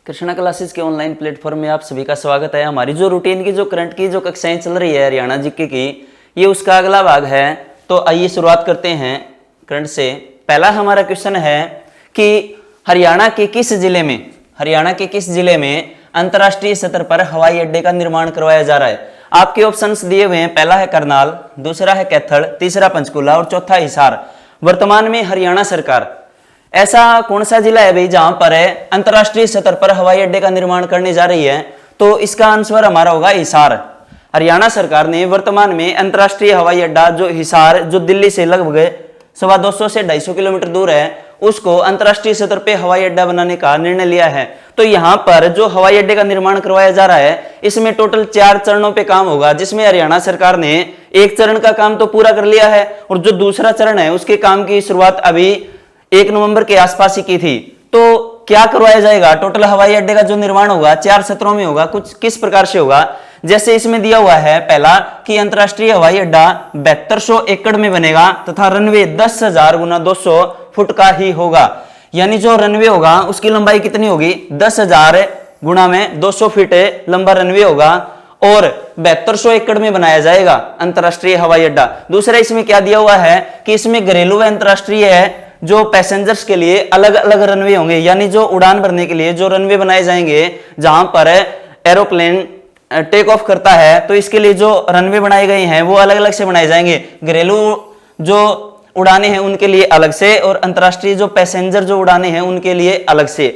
Krishna classes के online platform में आप सभी का स्वागत है। हमारी जो रूटीन की जो करंट की जो कक्षाएं चल रही है हरियाणा जीके की, ये उसका अगला भाग है। तो आइए शुरुआत करते हैं करंट से। पहला हमारा क्वेश्चन है कि हरियाणा के किस जिले में अंतर्राष्ट्रीय स्तर पर हवाई अड्डे का निर्माण करवाया जा रहा है। आपके ऑप्शंस दिए हुए हैं, पहला है करनाल, दूसरा है कैथल, तीसरा पंचकुला और चौथा हिसार। वर्तमान में हरियाणा सरकार ऐसा कौन सा जिला है भाई जहां पर अंतर्राष्ट्रीय स्तर पर हवाई अड्डे का निर्माण करने जा रही है? तो इसका आंसर हमारा होगा हिसार। हरियाणा सरकार ने वर्तमान में अंतर्राष्ट्रीय हवाई अड्डा जो हिसार, जो दिल्ली से लगभग 250 से 250 किलोमीटर दूर है, उसको अंतर्राष्ट्रीय स्तर पे हवाई अड्डा बनाने का निर्णय लिया है। तो यहाँ पर जो हवाई अड्डे का निर्माण करवाया जा रहा है, इसमें टोटल 4 चरणों पे काम होगा, जिसमें हरियाणा सरकार ने एक चरण का काम तो पूरा कर लिया है और जो दूसरा चरण है उसके काम की शुरुआत अभी 1 नवंबर के आसपास ही की थी। तो क्या करवाया जाएगा? टोटल हवाई अड्डे का जो निर्माण होगा 4 सत्रों में होगा। कुछ किस प्रकार से होगा, जैसे इसमें दिया हुआ है पहला कि अंतर्राष्ट्रीय हवाई अड्डा 7200 एकड़ में बनेगा तथा रनवे 10,000 गुना 200 फुट का ही होगा। यानी जो रनवे होगा उसकी लंबाई कितनी होगी? 10,000 गुना में 200 फीट लंबा रनवे होगा और 7200 एकड़ में बनाया जाएगा अंतर्राष्ट्रीय हवाई अड्डा। दूसरा इसमें क्या दिया हुआ है कि इसमें घरेलू व अंतर्राष्ट्रीय है जो पैसेंजर्स के लिए अलग अलग रनवे होंगे। यानी जो उड़ान भरने के लिए जो रनवे बनाए जाएंगे जहां पर एरोप्लेन टेक ऑफ करता है, तो इसके लिए जो रनवे बनाए गए हैं वो अलग अलग से बनाए जाएंगे। घरेलू जो उड़ाने हैं उनके लिए अलग से और अंतर्राष्ट्रीय जो पैसेंजर जो उड़ाने हैं उनके लिए अलग से।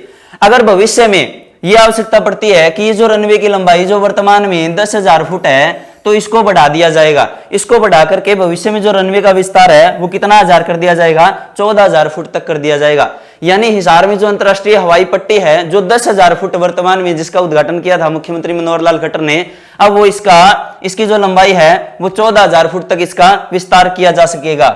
अगर भविष्य में ये आवश्यकता पड़ती है कि ये जो रनवे की लंबाई जो वर्तमान में 10,000 फुट है, तो इसको बढ़ा दिया जाएगा। इसको बढ़ा करके भविष्य में जो रनवे का विस्तार है वो कितना हजार कर दिया जाएगा? 14,000 फुट तक कर दिया जाएगा। यानी हिसार में जो अंतर्राष्ट्रीय हवाई पट्टी है जो 10,000 फुट वर्तमान में जिसका उद्घाटन किया था मुख्यमंत्री मनोहर लाल खट्टर ने, अब वो इसकी जो लंबाई है वो 14,000 फुट तक इसका विस्तार किया जा सकेगा।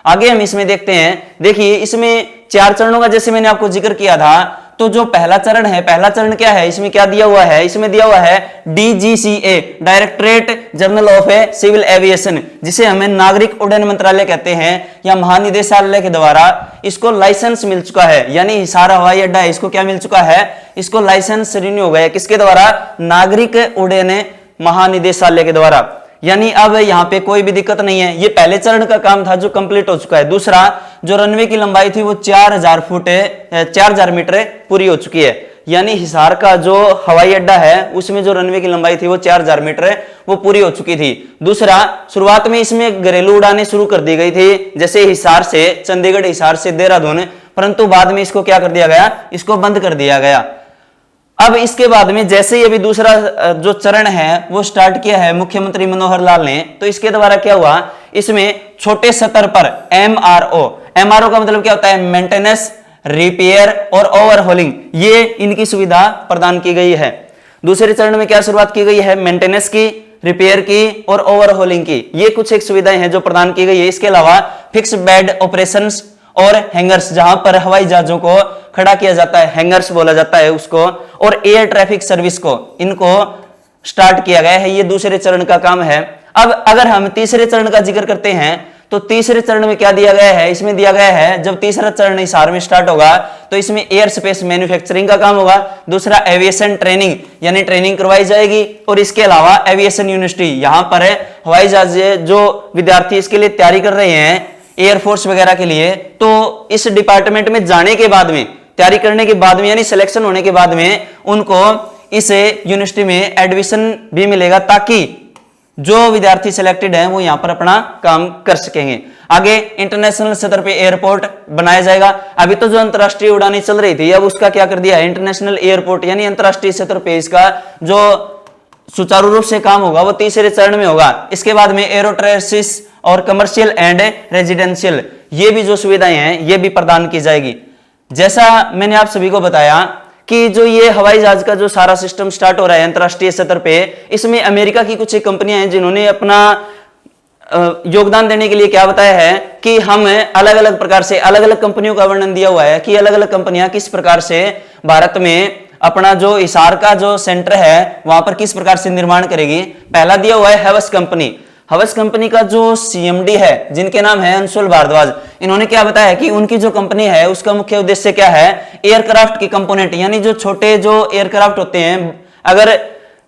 आगे हम इसमें देखते हैं। देखिए इसमें 4 चरणों का जैसे मैंने आपको जिक्र किया था, तो जो पहला चरण है, पहला चरण क्या है, इसमें क्या दिया हुआ है? इसमें दिया हुआ है DGCA, directorate general of civil aviation, जिसे हमें नागरिक उड्डयन मंत्रालय कहते हैं या महानिदेशालय के द्वारा इसको लाइसेंस मिल चुका है। यानी हिसार हवाई अड्डा है, इसको क्या मिल चुका है? इसको लाइसेंस रिन्यू हो गया। किसके द्वारा? नागरिक उड्डयन महानिदेशालय के द्वारा। यानी अब यहाँ पे कोई भी दिक्कत नहीं है। ये पहले चरण का काम था जो कंप्लीट हो चुका है। दूसरा जो रनवे की लंबाई थी वो 4,000 मीटर पूरी हो चुकी है। यानी हिसार का जो हवाई अड्डा है उसमें जो रनवे की लंबाई थी वो 4,000 मीटर वो पूरी हो चुकी थी। दूसरा, शुरुआत में इसमें घरेलू उड़ानें शुरू कर दी गई थी, जैसे हिसार से चंडीगढ़, हिसार से देहरादून, परंतु बाद में इसको क्या कर दिया गया? इसको बंद कर दिया गया। अब इसके बाद में जैसे ही अभी दूसरा जो चरण है वो स्टार्ट किया है मुख्यमंत्री मनोहर लाल ने, तो इसके द्वारा क्या हुआ? इसमें छोटे स्तर पर MRO का मतलब क्या होता है? मेंटेनेंस, रिपेयर और ओवरहॉलिंग, ये इनकी सुविधा प्रदान की गई है। दूसरे चरण में क्या शुरुआत की गई है? मेंटेनेंस की, रिपेयर की और ओवरहॉलिंग की। ये कुछ एक सुविधाएं हैं जो प्रदान की गई है। इसके अलावा फिक्स बेड ऑपरेशंस और हैंगर्स, जहां पर हवाई जहाजों को खड़ा किया जाता है, हैंगर्स बोला जाता है उसको, और एयर ट्रैफिक सर्विस को, इनको स्टार्ट किया गया है। ये दूसरे चरण का काम है। अब अगर हम तीसरे चरण का जिक्र करते हैं, तो तीसरे चरण में क्या दिया गया है? इसमें दिया गया है जब तीसरा चरण हिसार में स्टार्ट होगा तो इसमें एयर स्पेस मैन्युफैक्चरिंग का काम होगा। दूसरा एविएशन ट्रेनिंग, यानी ट्रेनिंग करवाई जाएगी। और इसके अलावा एविएशन यूनिवर्सिटी, यहाँ पर हवाई जहाज जो विद्यार्थी इसके लिए तैयारी कर रहे हैं एयरफोर्स वगैरह के लिए, तो इस डिपार्टमेंट में जाने के बाद में, तैयारी करने के बाद में, यानी सिलेक्शन होने के बाद में उनको इस यूनिवर्सिटी में एडमिशन भी मिलेगा, ताकि जो विद्यार्थी सिलेक्टेड हैं वो यहां पर अपना काम कर सकेंगे। आगे इंटरनेशनल स्तर पे एयरपोर्ट बनाया जाएगा। अभी तो जो अंतरराष्ट्रीय उड़ानें चल रही थी, अब उसका क्या कर दिया है? इंटरनेशनल एयरपोर्ट, यानी अंतरराष्ट्रीय स्तर पे इसका जो सुचारू रूप से काम होगा वो तीसरे चरण में होगा। इसके बाद में एरोट्रेसिस और कमर्शियल एंड रेजिडेंशियल, ये भी जो सुविधाएं हैं ये भी प्रदान की जाएगी। जैसा मैंने आप सभी को बताया कि जो ये हवाई जहाज का जो सारा सिस्टम स्टार्ट हो रहा है अंतर्राष्ट्रीय स्तर पे, इसमें अमेरिका की कुछ एक कंपनियां हैं जिन्होंने अपना योगदान देने के लिए क्या बताया है कि हम अलग अलग प्रकार से, अलग अलग कंपनियों का वर्णन दिया हुआ है कि अलग अलग कंपनियां किस प्रकार से भारत में अपना जो हिसार का जो सेंटर है वहां पर किस प्रकार से निर्माण करेगी। पहला दिया हुआ है हैवस कंपनी। हवस कंपनी का जो सीएमडी है जिनके नाम है अंशुल भारद्वाज, इन्होंने क्या बताया कि उनकी जो कंपनी है उसका मुख्य उद्देश्य क्या है, एयरक्राफ्ट की कंपोनेंट यानी जो छोटे जो एयरक्राफ्ट होते हैं, अगर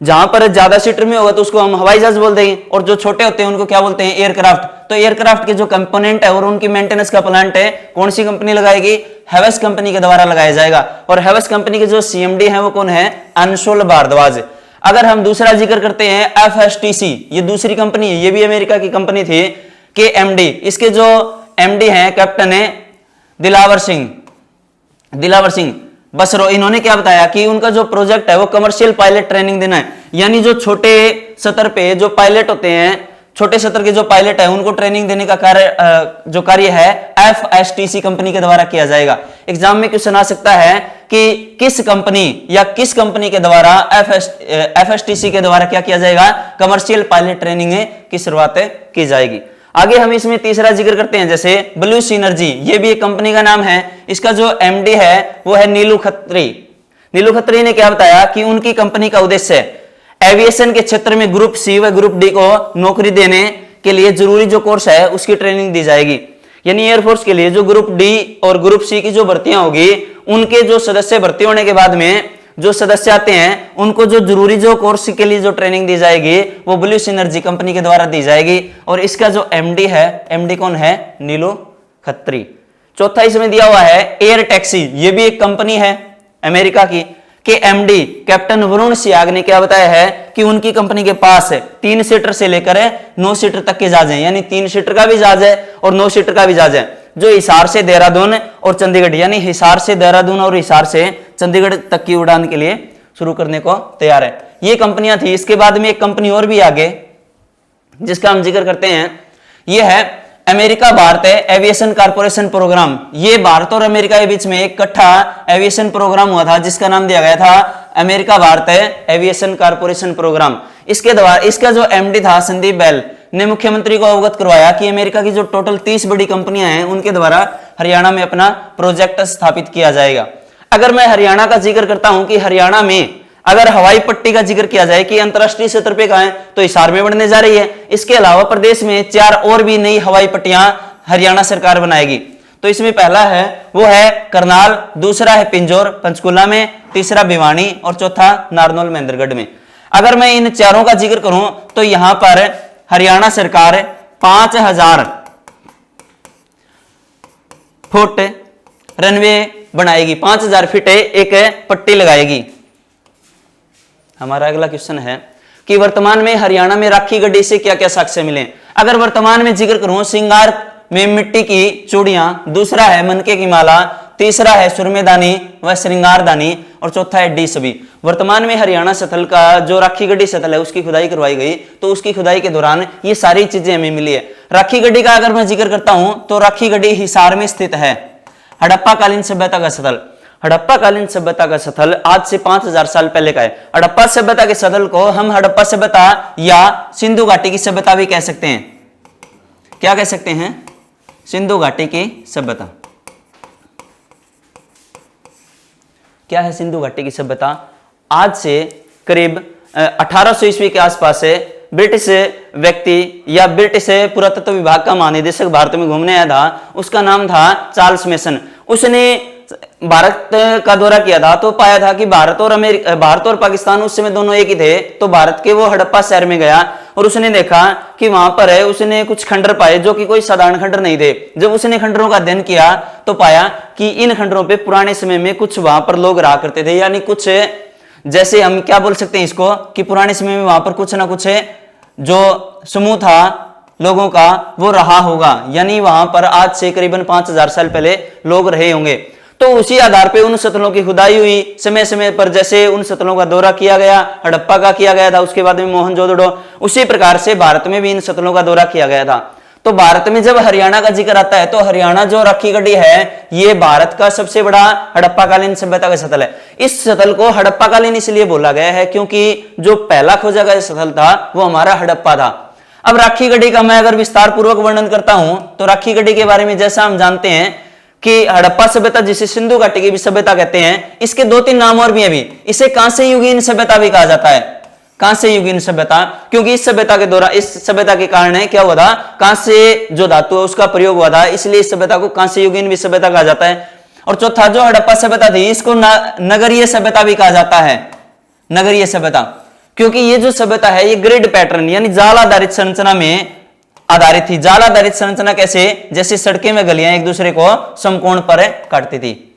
जहां पर ज्यादा सीटर में होगा तो उसको हम हवाई जहाज बोल देंगे, और जो छोटे होते हैं उनको क्या बोलते हैं, एयरक्राफ्ट। तो एयरक्राफ्ट के जो कंपोनेंट है और उनकी मेंटेनेंस का प्लांट है कौन सी कंपनी लगाएगी, हैवेल्स कंपनी के द्वारा लगाया जाएगा। और हैवेल्स कंपनी के जो सीएमडी है वो कौन है, अंशुल भारद्वाज। अगर हम दूसरा जिक्र करते हैं एफएसटीसी, ये दूसरी कंपनी है, ये भी अमेरिका की कंपनी थी, के एमडी, इसके जो एमडी हैं कैप्टन है दिलावर सिंह बसरो। इन्होंने क्या बताया कि उनका जो प्रोजेक्ट है वो कमर्शियल पायलट ट्रेनिंग देना है, यानी जो छोटे स्तर पे जो पायलट होते हैं, छोटे स्तर के जो पायलट है उनको ट्रेनिंग देने का जो कार्य है एफएसटीसी कंपनी के द्वारा किया जाएगा। एग्जाम में क्वेश्चन आ सकता है कि किस कंपनी या किस कंपनी के द्वारा एफएसटीसी के द्वारा क्या किया जाएगा, कमर्शियल पायलट ट्रेनिंग की शुरुआत की जाएगी। आगे हम इसमें तीसरा जिक्र करते हैं, जैसे ब्लू सिनर्जी, ये भी एक कंपनी का नाम है, इसका जो एमडी है वो है नीलू खत्री। नीलू खत्री ने क्या बताया कि उनकी कंपनी का उद्देश्य एविएशन के क्षेत्र में ग्रुप सी व ग्रुप डी को नौकरी देने के लिए जरूरी जो कोर्स है उसकी ट्रेनिंग दी जाएगी। यानी एयरफोर्स के लिए जो ग्रुप डी और ग्रुप सी की जो भर्तियां होगी, उनके जो सदस्य भर्ती होने के बाद में जो सदस्य आते हैं उनको जो जरूरी जो कोर्स के लिए जो ट्रेनिंग दी जाएगी वो ब्लू सिनर्जी कंपनी के द्वारा दी जाएगी। और इसका जो एमडी है, एमडी कौन है, नीलू खत्री। चौथा इसमें दिया हुआ है एयर टैक्सी, ये भी एक कंपनी है अमेरिका की, के एमडी कैप्टन वरुण सियाग ने क्या बताया है कि उनकी कंपनी के पास 3 सीटर से लेकर 9 सीटर तक के जहाज हैं, यानी 3 सीटर का भी जहाज है और 9 सीटर का भी जहाज है, जो हिसार से देहरादून और चंडीगढ़, यानी हिसार से देहरादून और हिसार से चंडीगढ़ तक की उड़ान के लिए शुरू करने को तैयार है। ये कंपनियां थी। इसके बाद में एक कंपनी और भी आगे जिसका हम जिक्र करते हैं, ये है America Bharat aviation corporation programme. ये भारत और अमेरिका के बीच में एक इकट्ठा एविएशन प्रोग्राम हुआ था जिसका नाम दिया गया था America Bharat aviation corporation programme. इसके द्वारा इसका जो एमडी था संदीप बैल ने मुख्यमंत्री को अवगत करवाया कि अमेरिका की जो टोटल 30 बड़ी कंपनियां हैं उनके द्वारा हरियाणा में अपना प्रोजेक्ट स्थापित किया जाएगा। अगर मैं हरियाणा का जिक्र करता हूं कि हरियाणा में अगर हवाई पट्टी का जिक्र किया जाए कि अंतरराष्ट्रीय स्तर पे कहां है, तो हिसार में बनने जा रही है। इसके अलावा प्रदेश में 4 और भी नई हवाई पट्टियां हरियाणा सरकार बनाएगी। तो इसमें पहला है वो है करनाल, दूसरा है पिंजौर पंचकुला में, तीसरा भिवानी और चौथा नारनौल महेंद्रगढ़ में। अगर मैं इन चारों का जिक्र करूं तो यहां पर हरियाणा सरकार 5000 फुट रनवे बनाएगी, 5000 फीट एक पट्टी लगाएगी। हमारा अगला क्वेश्चन है कि वर्तमान में हरियाणा में राखी गड्डी से क्या क्या साक्ष्य मिले। अगर वर्तमान में जिक्र करूं, श्रृंगार में मिट्टी की चूड़ियां, दूसरा है मनके की माला, तीसरा है सुरमेदानी व श्रृंगारदानी और चौथा है डी सभी। वर्तमान में हरियाणा स्थल का जो राखी गड्डी स्थल है उसकी खुदाई करवाई गई, तो उसकी खुदाई के दौरान ये सारी चीजें हमें मिली है। राखी गड्डी का अगर मैं जिक्र करता हूं तो राखी गड्डी हिसार में स्थित है। हड़प्पा कालीन सभ्यता का स्थल, हड़प्पा कालीन सभ्यता का स्थल आज से 5000 साल पहले का है। हड़प्पा सभ्यता के स्थल को हम हड़प्पा सभ्यता या सिंधु घाटी की सभ्यता भी कह सकते हैं। क्या कह सकते हैं? सिंधु घाटी की सभ्यता। क्या है सिंधु घाटी की सभ्यता? आज से करीब 1800 ईस्वी के आसपास से ब्रिटिश व्यक्ति या ब्रिटिश पुरातत्व विभाग का महानिदेशक भारत में घूमने आया था, उसका नाम था चार्ल्स मेसन। उसने भारत का दौरा किया था तो पाया था कि भारत और पाकिस्तान उस समय दोनों एक ही थे। तो भारत के वो हड़प्पा शहर में गया और उसने देखा कि वहां पर है उसने कुछ खंडर पाए जो कि कोई साधारण खंडर नहीं थे। जब उसने खंडरों का अध्ययन किया तो पाया कि इन खंडरों पे पुराने समय में कुछ वहां पर लोग रहा करते थे, यानी कुछ जैसे हम क्या बोल सकते हैं इसको कि पुराने समय में वहां पर कुछ ना कुछ जो समूह था लोगों का वो रहा होगा, यानी वहां पर आज से करीबन 5000 साल पहले लोग रहे होंगे। तो उसी आधार पे उन स्थलों की खुदाई हुई समय समय पर, जैसे उन स्थलों का दौरा किया गया, हड़प्पा का किया गया था, उसके बाद में मोहनजोदड़ो, उसी प्रकार से भारत में भी इन स्थलों का दौरा किया गया था। तो भारत में जब हरियाणा का जिक्र आता है तो हरियाणा जो राखी गड्डी है ये भारत का सबसे बड़ा हड़प्पाकालीन सभ्यता का स्थल है। इस स्थल को हड़प्पाकालीन इसलिए बोला गया है क्योंकि जो पहला खोजा गया स्थल था वो हमारा हड़प्पा था। अब राखी गड्डी का मैं अगर विस्तार पूर्वक वर्णन करता हूं तो राखी गड्डी के बारे में जैसा हम जानते हैं कि हड़प्पा सभ्यता जिसे सिंधु घाटी की भी सभ्यता कहते हैं, इसके 2-3 नाम और भी हैं। इसे कांस्य युगीन सभ्यता भी कहा जाता है। कांस्य युगीन सभ्यता, क्योंकि इस सभ्यता के दौरान, इस सभ्यता के कारण क्या हुआ था, कांस्य जो धातु है उसका प्रयोग हुआ था, इसलिए इस सभ्यता को कांस्य युगीन भी सभ्यता कहा जाता है। और चौथा जो हड़प्पा सभ्यता थी, इसको नगरीय सभ्यता भी कहा जाता है, नगरीय सभ्यता, क्योंकि ये जो सभ्यता है ये ग्रिड पैटर्न यानी जाल आधारित संरचना में आधारित थी। जाल आधारित संरचना कैसे, जैसे सड़कें में गलियां एक दूसरे को समकोण पर काटती थी,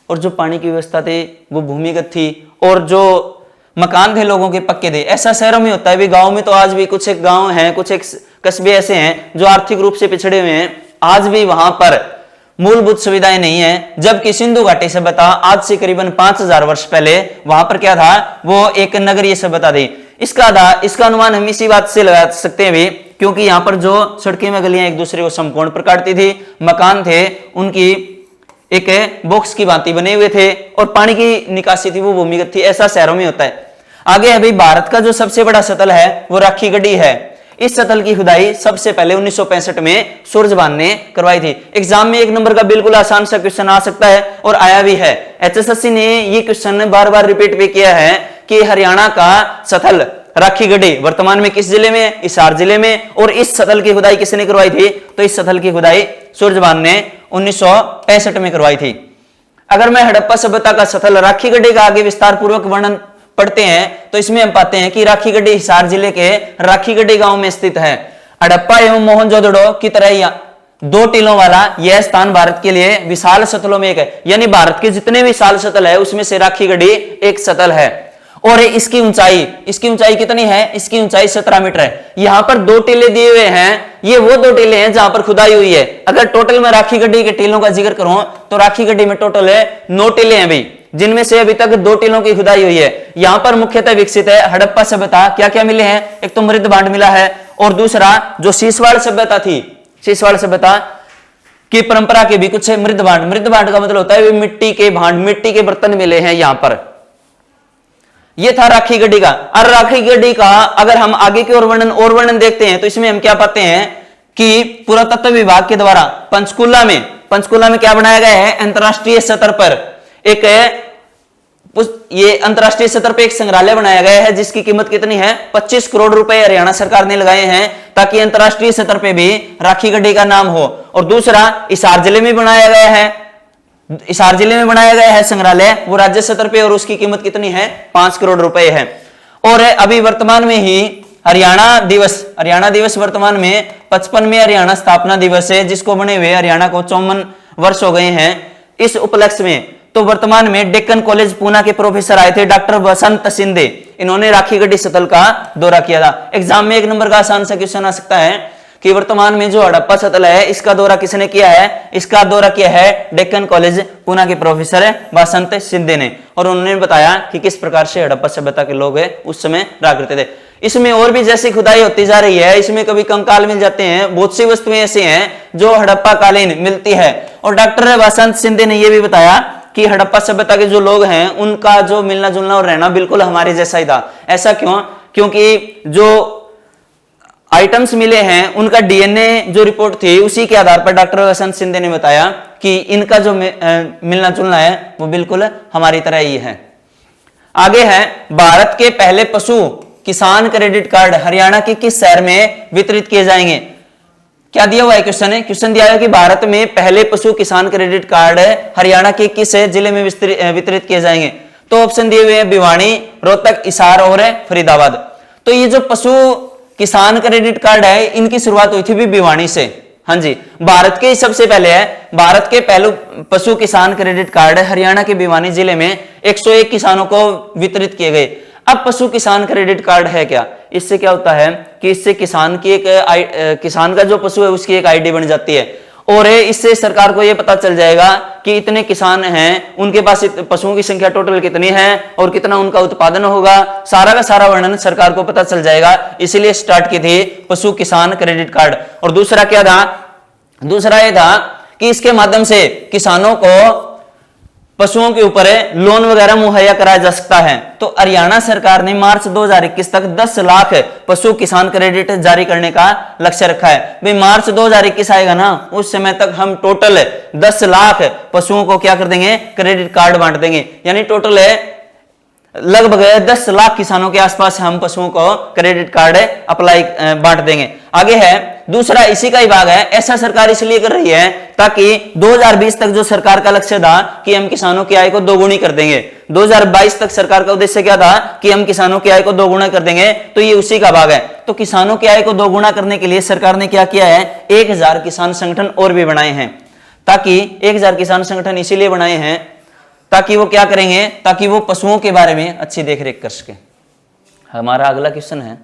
और जो पानी की व्यवस्था थी वो भूमिगत थी, और जो मकान थे लोगों के पक्के थे। ऐसा शहरों में होता है भी, गांव में तो आज भी कुछ एक गांव हैं, कुछ एक कस्बे ऐसे हैं जो आर्थिक रूप से पिछड़े हुए हैं, आज भी वहां पर मूलभूत सुविधाएं नहीं है। जबकि सिंधु घाटी सभ्यता आज से करीबन 5000 वर्ष पहले वहां पर क्या था, वो एक नगरीय सभ्यता थी। इसका अनुमान हम इसी बात से लगा सकते हैं भी, क्योंकि यहाँ पर जो सड़कें में गलियां एक दूसरे को समकोण पर काटती थी, मकान थे उनकी एक बॉक्स की भांति बने हुए थे, और पानी की निकासी थी वो भूमिगत थी। ऐसा शहरों में होता है। आगे है भाई, भारत का जो सबसे बड़ा सतल है वो राखी गढ़ी है। इस सतल की खुदाई सबसे पहले 1965 में सूरजभान ने करवाई थी। एग्जाम में 1 नंबर का बिल्कुल आसान सा क्वेश्चन आ सकता है, और आया भी है। एचएसएससी ने ये क्वेश्चन बार बार रिपीट भी किया है कि हरियाणा का सतल राखी गढ़ी वर्तमान में किस जिले में, हिसार जिले में, और इस सतल की खुदाई किसने करवाई थी, तो इस सतल की खुदाई सूरजभान ने 1965 में करवाई थी। अगर मैं हड़प्पा सभ्यता का सतल राखी गढ़ी का आगे विस्तार पूर्वक वर्णन पढ़ते हैं तो इसमें हम पाते हैं कि राखी गढ़ी हिसार जिले के राखी गढ़ी गांव में स्थित है। हड़प्पा एवं मोहनजोदड़ो की तरह 2 टीलों वाला यह स्थान भारत के लिए विशाल सतलों में एक है, यानी भारत के जितने विशाल सतल है उसमें से राखी गढ़ी एक सतल है। और इसकी ऊंचाई कितनी है, इसकी ऊंचाई 17 मीटर है। यहां पर 2 टीले दिए हुए हैं, ये वो 2 टीले हैं जहां पर खुदाई हुई है। अगर टोटल में राखी गढ़ी के टीलों का जिक्र करूं तो राखी गढ़ी में टोटल है 9 टीले हैं भाई, जिनमें से अभी तक 2 टीलों की खुदाई हुई है। यहां पर मुख्यतः विकसित है हड़प्पा सभ्यता। क्या क्या मिले हैं, एक तो मृद भांड मिला है, और दूसरा जो शीशवाड़ सभ्यता थी, शीशवाड़ सभ्यता की परंपरा के भी कुछ मृद भांड का मतलब होता है मिट्टी के भांड, मिट्टी के बर्तन मिले हैं यहां पर। ये था राखी गढ़ी का। और राखी गढ़ी का अगर हम आगे की ओर वर्णन देखते हैं तो इसमें हम क्या पाते हैं कि पुरातत्व विभाग के द्वारा पंचकुला में क्या बनाया गया है, अंतरराष्ट्रीय स्तर पर अंतरराष्ट्रीय स्तर पर एक संग्रहालय बनाया गया है, जिसकी कीमत कितनी है, 25 करोड़ रुपए हरियाणा सरकार ने लगाए हैं, ताकि अंतरराष्ट्रीय स्तर पर भी राखी गढ़ी का नाम हो। और दूसरा हिसार जिले में बनाया गया है संग्रहालय, वो राज्य स्तर पे, और उसकी कीमत कितनी है, 5 करोड़ रुपए है। और अभी वर्तमान में ही हरियाणा दिवस वर्तमान में 55वें हरियाणा स्थापना दिवस है, जिसको बने हुए हरियाणा को 54 वर्ष हो गए हैं। इस उपलक्ष्य में तो वर्तमान में डेक्कन कॉलेज पूना के प्रोफेसर आए थे, डॉक्टर बसंत शिंदे, इन्होंने राखी गढ़ी सतल का दौरा किया था। एग्जाम में 1 नंबर का आसान सा क्वेश्चन आ सकता है कि वर्तमान में जो हड़प्पा सतल है इसका दौरा किसने किया है, इसका दौरा किया है डेक्कन कॉलेज पूना के प्रोफेसर बसंत शिंदे ने, और उन्होंने बताया कि किस प्रकार से हड़प्पा सभ्यता के लोग उस समय रहा करते थे। इसमें और भी जैसी खुदाई होती जा रही है, इसमें कभी कंकाल मिल जाते हैं, बहुत सी वस्तुएं ऐसी हैं जो हड़प्पा कालीन मिलती है। और डॉक्टर बसंत शिंदे ने यह भी बताया कि हड़प्पा सभ्यता के जो लोग हैं उनका जो मिलना जुलना और रहना बिल्कुल हमारे जैसा ही था। ऐसा क्यों, क्योंकि जो आइटम्स मिले हैं उनका डीएनए जो रिपोर्ट थी उसी के आधार पर डॉक्टर बसंत शिंदे ने बताया कि इनका जो मिलना जुलना है वो बिल्कुल हमारी तरह ही है। आगे है, भारत के पहले पशु किसान क्रेडिट कार्ड हरियाणा के किस शहर में वितरित किए जाएंगे। क्या दिया हुआ है क्वेश्चन दिया है कि भारत में पहले पशु किसान क्रेडिट कार्ड हरियाणा के किस जिले में वितरित किए जाएंगे। तो ऑप्शन दिए हुए हैं भिवानी, रोहतक, हिसार और फरीदाबाद। तो ये जो पशु किसान क्रेडिट कार्ड है इनकी शुरुआत हुई थी भी भिवानी से। हाँ जी, भारत के सबसे पहले है, भारत के पहले पशु किसान क्रेडिट कार्ड हरियाणा के भिवानी जिले में 101 किसानों को वितरित किए गए। अब पशु किसान क्रेडिट कार्ड है क्या, इससे क्या होता है कि इससे किसान की किसान का जो पशु है उसकी एक आईडी बन जाती है, और इससे सरकार को यह पता चल जाएगा कि इतने किसान हैं, उनके पास पशुओं की संख्या टोटल कितनी है और कितना उनका उत्पादन होगा, सारा का सारा वर्णन सरकार को पता चल जाएगा। इसीलिए स्टार्ट की थी पशु किसान क्रेडिट कार्ड। और दूसरा क्या था, दूसरा यह था कि इसके माध्यम से किसानों को पशुओं के ऊपर लोन वगैरह मुहैया कराया जा सकता है। तो हरियाणा सरकार ने मार्च 2021 तक 10 लाख पशु किसान क्रेडिट जारी करने का लक्ष्य रखा है। भाई मार्च 2021 आएगा ना, उस समय तक हम टोटल 10 लाख पशुओं को क्या कर देंगे, क्रेडिट कार्ड बांट देंगे। यानी टोटल लगभग 10 लाख किसानों के आसपास हम पशुओं को क्रेडिट कार्ड अप्लाई बांट देंगे। आगे है दूसरा, इसी का ही भाग है, ऐसा सरकार इसलिए कर रही है ताकि 2020 तक जो सरकार का लक्ष्य था कि हम किसानों की आय को दोगुनी कर देंगे, 2022 तक सरकार का उद्देश्य क्या था कि हम किसानों की आय को दोगुना कर देंगे, तो ये उसी का भाग है। तो किसानों की आय को दोगुना करने के लिए सरकार ने क्या किया है, 1000 किसान संगठन और भी बनाए हैं, ताकि 1000 किसान संगठन इसीलिए बनाए हैं ताकि वो क्या करेंगे, ताकि वो पशुओं के बारे में अच्छी देखरेख कर सके। हमारा अगला क्वेश्चन है,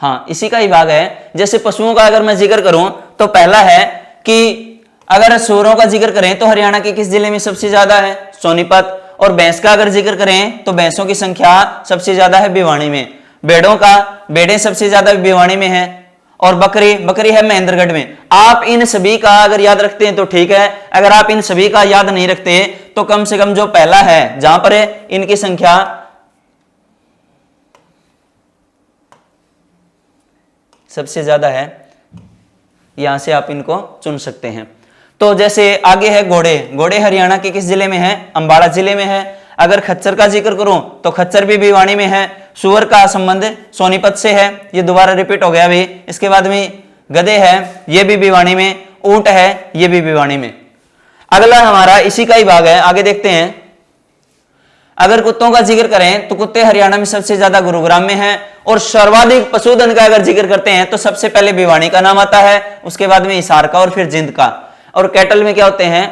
हाँ इसी का ही भाग है। जैसे पशुओं का अगर मैं जिक्र करूं तो पहला है कि अगर सूअरों का जिक्र करें तो हरियाणा के किस जिले में सबसे ज्यादा है, सोनीपत। और भैंस का अगर जिक्र करें तो भैंसों की संख्या सबसे ज्यादा है भिवानी में। भेड़ें सबसे ज्यादा भिवानी में है। और बकरी है महेंद्रगढ़ में। आप इन सभी का अगर याद रखते हैं तो ठीक है, अगर आप इन सभी का याद नहीं रखते तो कम से कम जो पहला है जहां पर इनकी संख्या सबसे ज्यादा है, यहां से आप इनको चुन सकते हैं। तो जैसे आगे है घोड़े हरियाणा के किस जिले में है, अंबाला जिले में है। अगर खच्चर का जिक्र करूं तो खच्चर भी भिवानी में है। सुअर का संबंध सोनीपत से है, ये दोबारा रिपीट हो गया अभी। इसके बाद में गधे है, ये भी भिवानी में। ऊंट है, ये भी भिवानी में। अगला हमारा इसी का ही भाग है, आगे देखते हैं। अगर कुत्तों का जिक्र करें तो कुत्ते हरियाणा में सबसे ज्यादा गुरुग्राम में है। और सर्वाधिक पशुधन का अगर जिक्र करते हैं तो सबसे पहले भिवानी का नाम आता है, उसके बाद में हिसार का और फिर जिंद का। और कैटल में क्या होते हैं,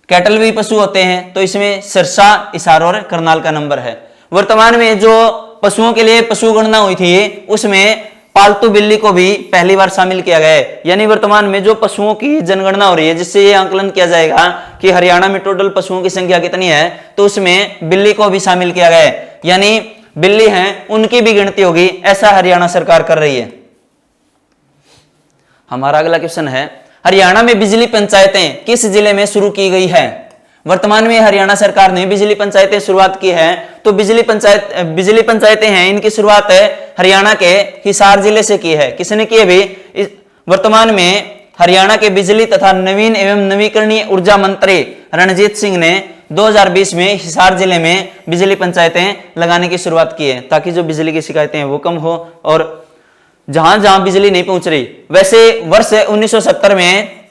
कैटल भी पशु होते हैं, तो इसमें सिरसा, हिसार और करनाल का नंबर है। वर्तमान में जो पशुओं के लिए पशु गणना हुई थी उसमें पालतू बिल्ली को भी पहली बार शामिल किया गया है। यानी वर्तमान में जो पशुओं की जनगणना हो रही है, जिससे ये आंकलन किया जाएगा कि हरियाणा में टोटल पशुओं की संख्या कितनी है, तो उसमें बिल्ली को भी शामिल किया गया है। यानी बिल्ली हैं उनकी भी गिनती होगी, ऐसा हरियाणा सरकार कर रही है। हमारा अगला क्वेश्चन है, हरियाणा में बिजली पंचायतें किस जिले में शुरू की गई है। वर्तमान में हरियाणा सरकार ने बिजली पंचायतें शुरुआत की है, तो बिजली पंचायतें हैं, इनकी शुरुआत हरियाणा के हिसार जिले से की है। किसने की है भी? वर्तमान में हरियाणा के बिजली तथा नवीन एवं नवीकरणीय ऊर्जा मंत्री रणजीत सिंह ने 2020 में हिसार जिले में बिजली पंचायतें लगाने की शुरुआत की है, ताकि जो बिजली की शिकायतें हैं वो कम हो और जहां जहां बिजली नहीं पहुंच रही। वैसे वर्ष 1970 में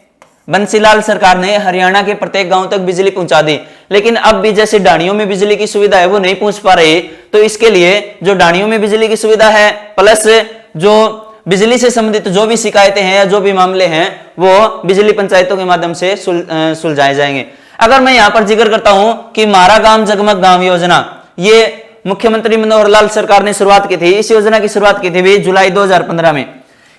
बंसीलाल सरकार ने हरियाणा के प्रत्येक गांव तक बिजली पहुंचा दी, लेकिन अब भी जैसे डाणियों में बिजली की सुविधा है वो नहीं पहुंच पा रही। तो इसके लिए जो डाणियों में बिजली की सुविधा है प्लस जो बिजली से संबंधित जो भी शिकायतें हैं या जो भी मामले हैं वो बिजली पंचायतों के माध्यम से सुलझाए जाएंगे। अगर मैं यहाँ पर जिक्र करता हूं कि मारा गांव जगमग गांव योजना, ये मुख्यमंत्री मनोहर लाल सरकार ने शुरुआत की थी। इस योजना की शुरुआत की थी भी जुलाई 2015 में।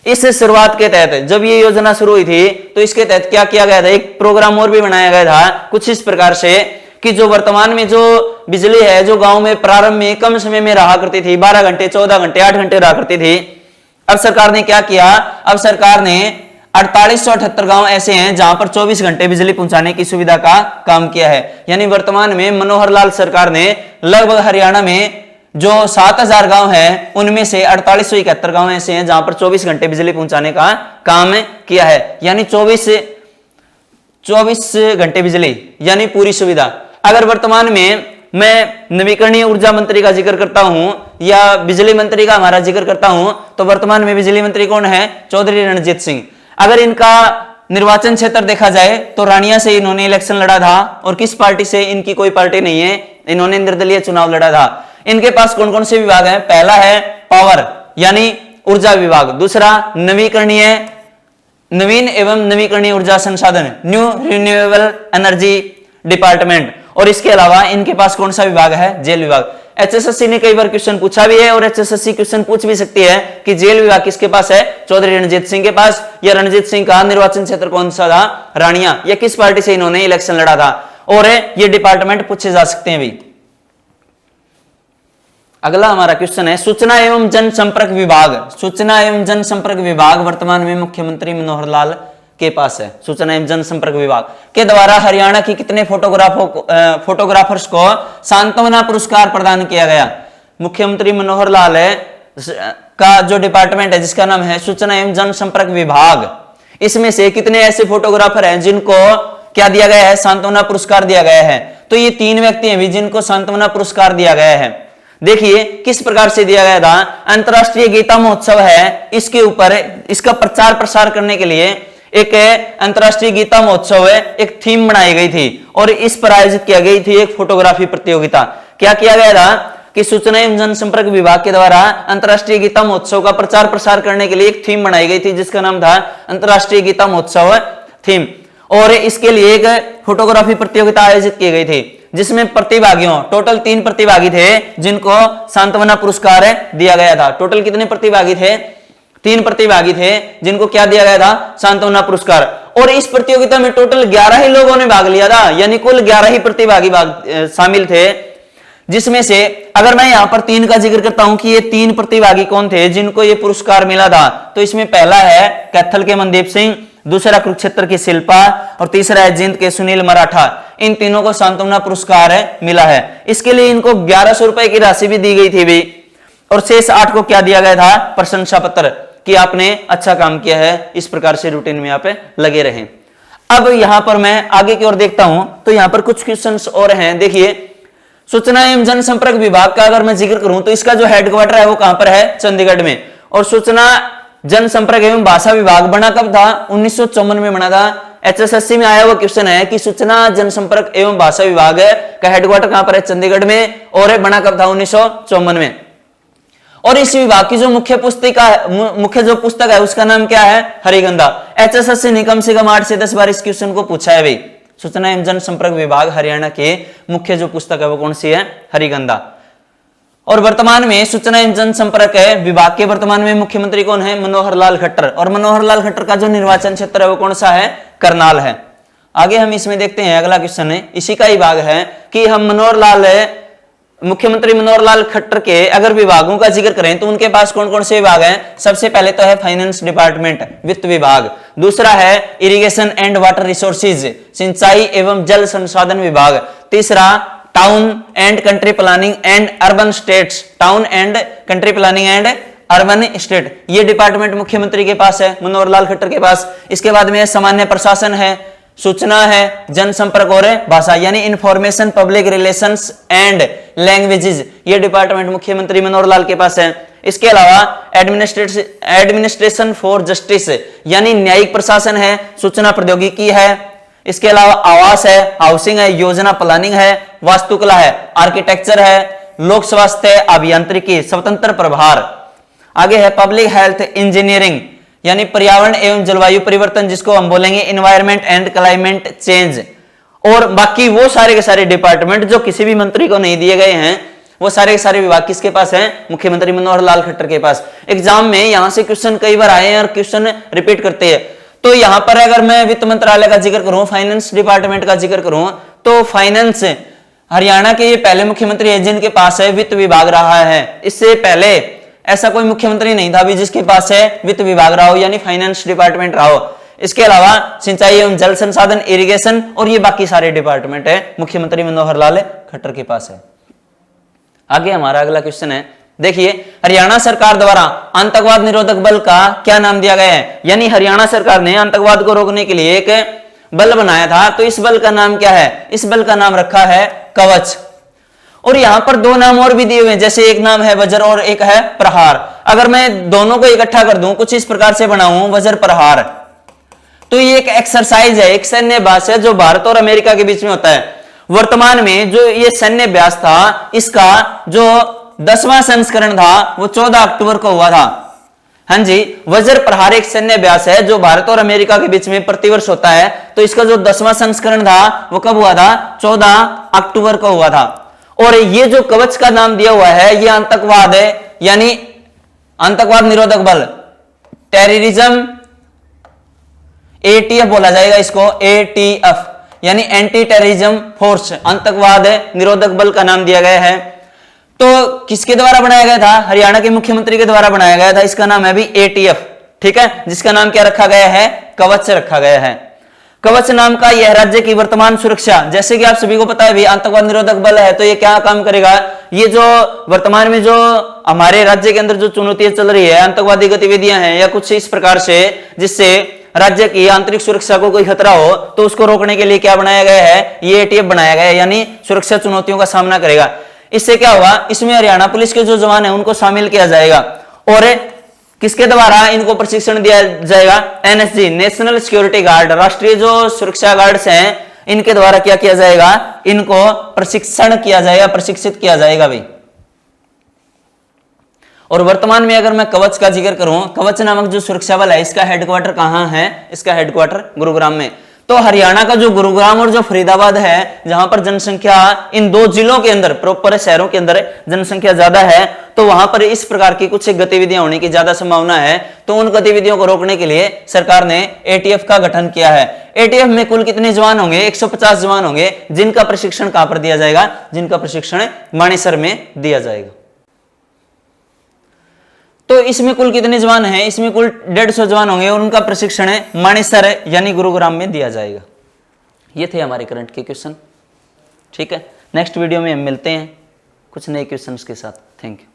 इस शुरुआत के तहत जब ये योजना शुरू हुई थी तो इसके तहत क्या किया गया था, एक प्रोग्राम और भी बनाया गया था कुछ इस प्रकार से कि जो वर्तमान में जो बिजली है जो गांव में प्रारंभ में कम समय में रहा करती थी, 12 घंटे 14 घंटे 8 घंटे रहा करती थी, अब सरकार ने क्या किया, अब सरकार ने 4878 गांव ऐसे हैं जहां पर 24 घंटे बिजली पहुंचाने की सुविधा का काम किया है। यानी वर्तमान में मनोहर लाल सरकार ने लगभग हरियाणा में जो 7000 गांव हैं उनमें से 4871 गांव ऐसे हैं जहां पर 24 घंटे बिजली पहुंचाने का काम किया है। यानी 24 घंटे बिजली यानी पूरी सुविधा। अगर वर्तमान में मैं नवीकरणीय ऊर्जा मंत्री का जिक्र करता हूं या बिजली मंत्री का हमारा जिक्र करता हूं तो वर्तमान में बिजली मंत्री कौन है, चौधरी रणजीत सिंह। अगर इनका निर्वाचन क्षेत्र देखा जाए तो रानिया से इन्होंने इलेक्शन लड़ा था और किस पार्टी से, इनकी कोई पार्टी नहीं है, इन्होंने निर्दलीय चुनाव लड़ा था। इनके पास कौन कौन से विभाग हैं, पहला है पावर यानी ऊर्जा विभाग, दूसरा नवीन एवं नवीकरणीय ऊर्जा संसाधन न्यू रिन्यूएबल एनर्जी डिपार्टमेंट, और इसके अलावा इनके पास कौन सा विभाग है, जेल विभाग। एचएसएससी ने कई बार क्वेश्चन पूछा भी है और एचएसएससी क्वेश्चन पूछ भी सकती है कि जेल विभाग किसके पास है, चौधरी रणजीत सिंह के पास, या रणजीत सिंह का निर्वाचन क्षेत्र कौन सा था, रानिया, या किस पार्टी से इन्होंने इलेक्शन लड़ा था, और ये डिपार्टमेंट पूछे जा सकते हैं भी। अगला हमारा क्वेश्चन है सूचना एवं जनसंपर्क विभाग। सूचना एवं जनसंपर्क विभाग वर्तमान में मुख्यमंत्री मनोहर लाल के पास है। सूचना एवं जनसंपर्क विभाग के द्वारा हरियाणा की कितने फोटोग्राफर्स को सांत्वना पुरस्कार प्रदान किया गया। मुख्यमंत्री मनोहर लाल का जो डिपार्टमेंट है जिसका नाम है सूचना एवं जनसंपर्क विभाग, इसमें से कितने ऐसे फोटोग्राफर हैं जिनको क्या दिया गया है, सांत्वना पुरस्कार दिया गया है। तो ये 3 व्यक्ति हैं भी जिनको सांत्वना पुरस्कार दिया गया है। देखिए किस प्रकार से दिया गया था। अंतर्राष्ट्रीय गीता महोत्सव है, इसके ऊपर इसका प्रचार प्रसार करने के लिए एक अंतर्राष्ट्रीय गीता महोत्सव है, एक थीम बनाई गई थी और इस पर आयोजित किया गई थी एक फोटोग्राफी प्रतियोगिता। क्या किया गया था कि सूचना एवं जनसंपर्क विभाग के द्वारा अंतर्राष्ट्रीय गीता महोत्सव का प्रचार प्रसार करने के लिए एक थीम बनाई गई थी जिसका नाम था अंतर्राष्ट्रीय गीता महोत्सव थीम, और इसके लिए एक फोटोग्राफी प्रतियोगिता आयोजित की गई थी जिसमें प्रतिभागियों टोटल 3 प्रतिभागी थे जिनको सांत्वना पुरस्कार दिया गया था। टोटल कितने प्रतिभागी थे, 3 प्रतिभागी थे जिनको क्या दिया गया था, सांत्वना पुरस्कार। और इस प्रतियोगिता में टोटल 11 ही लोगों ने भाग लिया था, यानी कुल 11 ही प्रतिभागी शामिल थे, जिसमें से अगर मैं यहां पर 3 का जिक्र करता हूं कि ये 3 प्रतिभागी कौन थे जिनको ये पुरस्कार मिला था, तो इसमें पहला है कैथल के मनदीप सिंह, दूसरा कुरुक्षेत्र की शिल्पा और तीसरा है जींद के सुनील मराठा। इन तीनों को सांत्वना पुरस्कार मिला है। इसके लिए इनको 1100 रुपए की राशि भी दी गई थी भी, और शेष 8 को क्या दिया गया था, प्रशंसा पत्र कि आपने अच्छा काम किया है, इस प्रकार से रूटीन में आप लगे रहें। अब यहां पर मैं आगे की ओर देखता हूं तो यहां पर कुछ क्वेश्चंस और हैं। देखिए सूचना एवं जनसंपर्क विभाग का अगर मैं जिक्र करूं तो इसका जो हेडक्वार्टर है वो कहां पर है, चंडीगढ़ में। और सूचना जनसंपर्क एवं भाषा विभाग बना कब था, 1954 में बना था। HSSC में आया हुआ क्वेश्चन है कि सूचना जनसंपर्क एवं भाषा विभाग का हेडक्वार्टर कहां पर है, चंडीगढ़ में, और बना कब था, 1954 में। और इस विभाग की जो मुख्य पुस्तक है उसका नाम क्या है, हरिगंधा। HSSC ने कम से कम 8 से 10 बार इस क्वेश्चन को पूछा है भाई। सूचना एवं जनसंपर्क विभाग हरियाणा के मुख्य जो पुस्तक है वो कौन सी है, हरिगंधा। और वर्तमान में सूचना एवं जनसंपर्क विभाग के वर्तमान में मुख्यमंत्री कौन है, मनोहर लाल खट्टर। और मनोहर लाल खट्टर का जो निर्वाचन क्षेत्र है वो कौन सा है, करनाल है। आगे हम इसमें देखते हैं, अगला क्वेश्चन है इसी का ही भाग है कि हम मुख्यमंत्री मनोहर लाल खट्टर के अगर विभागों का जिक्र करें तो उनके पास कौन कौन से विभाग हैं। सबसे पहले तो है फाइनेंस डिपार्टमेंट, वित्त विभाग। दूसरा है इरिगेशन एंड वाटर रिसोर्सेज, सिंचाई एवं जल संसाधन विभाग। तीसरा town and country planning and urban states, town and country planning and urban state, ये डिपार्टमेंट मुख्यमंत्री के पास है, मनोहर लाल खट्टर के पास। इसके बाद में सामान्य प्रशासन है, सूचना है, जनसंपर्क और भाषा यानी information public relations and languages, ये डिपार्टमेंट मुख्यमंत्री मनोहर लाल के पास है। इसके अलावा एडमिनिस्ट्रेशन फॉर जस्टिस यानी न्यायिक प्रशासन है, सूचना प्रौद्योगिकी है। इसके अलावा आवास है, हाउसिंग है, योजना प्लानिंग है, वास्तुकला है, आर्किटेक्चर है, लोक स्वास्थ्य, अभियांत्रिकी, स्वतंत्र प्रभार। आगे है पब्लिक हेल्थ इंजीनियरिंग यानी पर्यावरण एवं जलवायु परिवर्तन, जिसको हम बोलेंगे एनवायरमेंट एंड क्लाइमेट चेंज। और बाकी वो सारे के सारे डिपार्टमेंट जो किसी भी मंत्री को नहीं दिए गए हैं, वो सारे के सारे विभाग किसके पास हैं, मुख्यमंत्री मनोहर लाल खट्टर के पास। एग्जाम में यहां से क्वेश्चन कई बार आए हैं और क्वेश्चन रिपीट करते हैं। तो यहां पर अगर मैं वित्त मंत्रालय का जिक्र करूं, फाइनेंस डिपार्टमेंट का जिक्र करूं, तो फाइनेंस हरियाणा के ये पहले मुख्यमंत्री है जिनके पास है वित्त विभाग रहा है। इससे पहले ऐसा कोई मुख्यमंत्री नहीं था भी जिसके पास है वित्त विभाग रहा हो यानी फाइनेंस डिपार्टमेंट रहा हो। इसके अलावा सिंचाई एवं जल संसाधन, इरिगेशन और ये बाकी सारे डिपार्टमेंट है मुख्यमंत्री मनोहर लाल खट्टर के पास है। आगे हमारा अगला क्वेश्चन है, देखिए हरियाणा सरकार द्वारा आतंकवाद निरोधक बल का क्या नाम दिया गया है। यानी हरियाणा सरकार ने आतंकवाद को रोकने के लिए एक बल बनाया था, तो इस बल का नाम क्या है, इस बल का नाम रखा है कवच। और यहां पर 2 नाम और भी दिए हुए हैं, जैसे एक नाम है वज्र और एक है प्रहार। अगर मैं दोनों को इकट्ठा कर दूं, कुछ इस प्रकार से बनाऊं वज्र प्रहार, तो ये एक एक्सरसाइज है, एक सैन्य अभ्यास है जो भारत और अमेरिका के बीच में होता है। वर्तमान में जो ये सैन्य अभ्यास था, इसका जो 10वां संस्करण था वो 14 अक्टूबर को हुआ था। हाँ जी, वज्र प्रहार एक सैन्य अभ्यास है जो भारत और अमेरिका के बीच में प्रतिवर्ष होता है। तो इसका जो 10वां संस्करण था वो कब हुआ था, 14 अक्टूबर को हुआ था। और ये जो कवच का नाम दिया हुआ है, ये आतंकवाद है यानी आतंकवाद निरोधक बल, टेररिज्म, ATF बोला जाएगा इसको, ATF यानी एंटी टेररिज्म फोर्स, आतंकवाद निरोधक बल का नाम दिया गया है। तो किसके द्वारा बनाया गया था, हरियाणा के मुख्यमंत्री के द्वारा बनाया गया था। इसका नाम है भी ATF, ठीक है, जिसका नाम क्या रखा गया है, कवच रखा गया है। कवच नाम का यह राज्य की वर्तमान सुरक्षा, जैसे कि आप सभी को पता है भी आतंकवाद निरोधक बल है, तो ये क्या काम करेगा, ये जो वर्तमान में जो हमारे राज्य के अंदर जो चुनौतियां चल रही है, आतंकवादी गतिविधियां हैं या कुछ इस प्रकार से, जिससे राज्य की आंतरिक सुरक्षा को कोई खतरा हो तो उसको रोकने के लिए क्या बनाया गया है, ये एटीएफ बनाया गया है, यानी सुरक्षा चुनौतियों का सामना करेगा। इससे क्या होगा, इसमें हरियाणा पुलिस के जो जवान है उनको शामिल किया जाएगा और किसके द्वारा इनको प्रशिक्षण दिया जाएगा, एनएसजी, नेशनल सिक्योरिटी गार्ड, राष्ट्रीय जो सुरक्षा गार्ड्स हैं इनके द्वारा क्या किया जाएगा, इनको प्रशिक्षण किया जाएगा, प्रशिक्षित किया जाएगा भाई। और वर्तमान में अगर मैं कवच का जिक्र करूं, कवच नामक जो सुरक्षा बल है इसका हेडक्वार्टर कहां है, इसका हेडक्वार्टर गुरुग्राम में। तो हरियाणा का जो गुरुग्राम और जो फरीदाबाद है, जहां पर जनसंख्या इन दो जिलों के अंदर, प्रॉपर शहरों के अंदर जनसंख्या ज्यादा है, तो वहां पर इस प्रकार की कुछ गतिविधियां होने की ज्यादा संभावना है। तो उन गतिविधियों को रोकने के लिए सरकार ने एटीएफ का गठन किया है। एटीएफ में कुल कितने जवान होंगे, 150 जवान होंगे, जिनका प्रशिक्षण कहां पर दिया जाएगा, जिनका प्रशिक्षण मानेसर में दिया जाएगा। तो इसमें कुल कितने जवान हैं, इसमें कुल 150 जवान होंगे और उनका प्रशिक्षण मानेसर यानी गुरुग्राम में दिया जाएगा। ये थे हमारे करंट के क्वेश्चन। ठीक है, नेक्स्ट वीडियो में हम मिलते हैं कुछ नए क्वेश्चंस के साथ। Thank you.